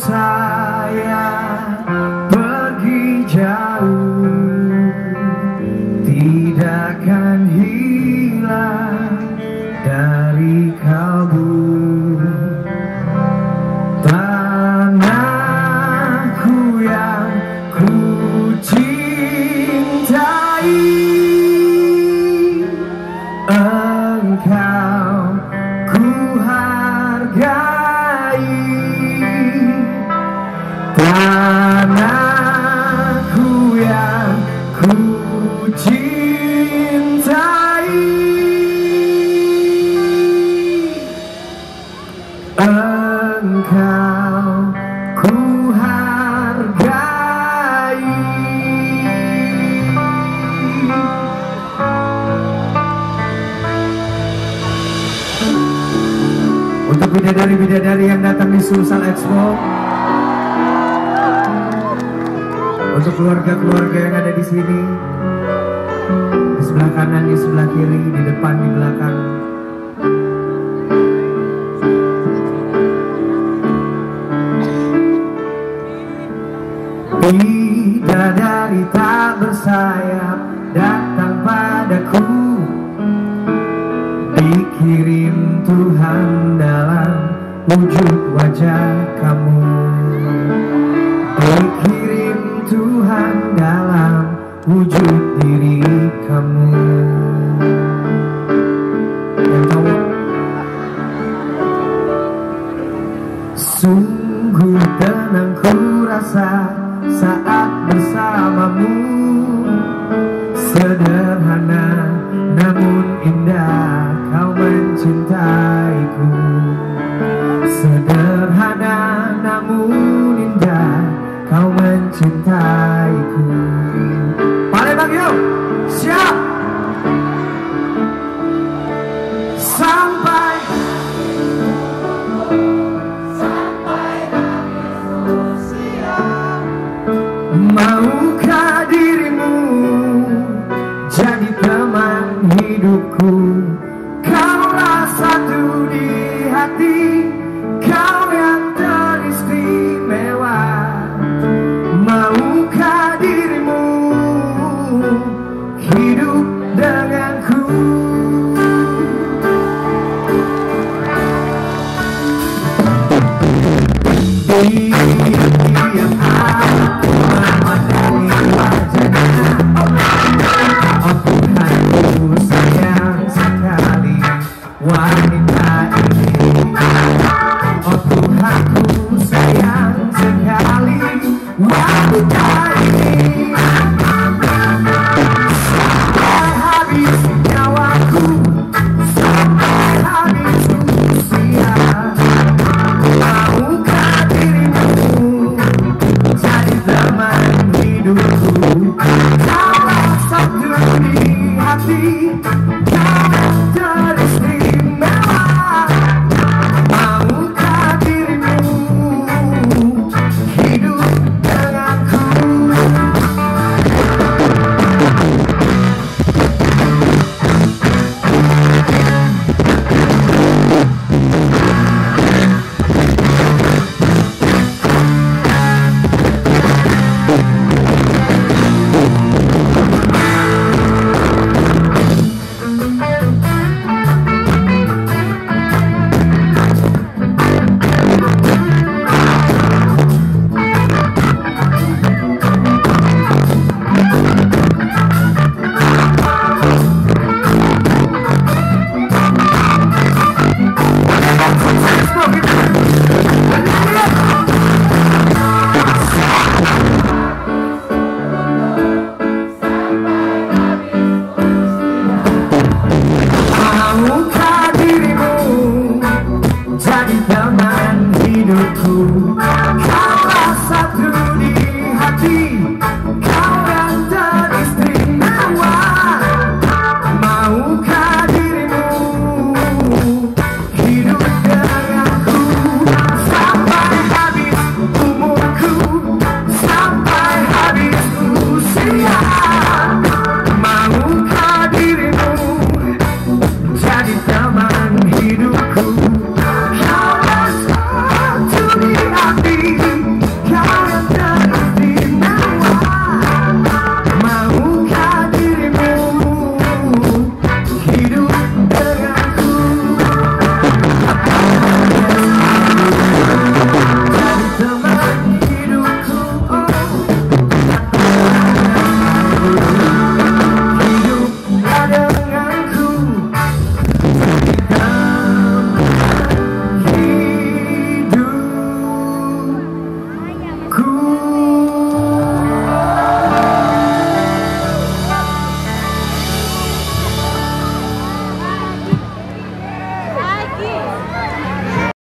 saya pergi jauh, tidak akan hilang dari kalbu. Tanahku yang ku cintai, engkau ku hargai. Tanahku yang ku cintai, engkau ku hargai. Untuk bidadari-bidadari yang datang di Sulsel Expo, untuk keluarga-keluarga yang ada di sini, di sebelah kanan, di sebelah kiri, di depan, di belakang. Bidadari tak bersayap datang padaku, dikirim Tuhan dalam wujud wajah kamu. Dikirim Tuhan dalam wujud diri kamu. Yang tahu? Sungguh tenang ku rasa saat bersamamu, sederhana namun indah kau mencintaiku. Sederhana namun indah kau mencintaiku. Palembang yuk, siap. Sampai maukah dirimu jadi teman hidupku? Kaulah satu di hati, kau yang teristimewa. Maukah dirimu hidup denganku? Diam aku memandangi wajahnya, oh Tuhanku sayang sekali wanita ini. Oh Tuhanku sayang sekali wanita ini. Sampai habis nyawaku, sampai habis usia, maukah dirimu jadi teman hidupku? Kaulah satu di hati, kau yang teristimewa. Maukah dirimu hidup denganku? Maukah dirimu jadi teman hidupku?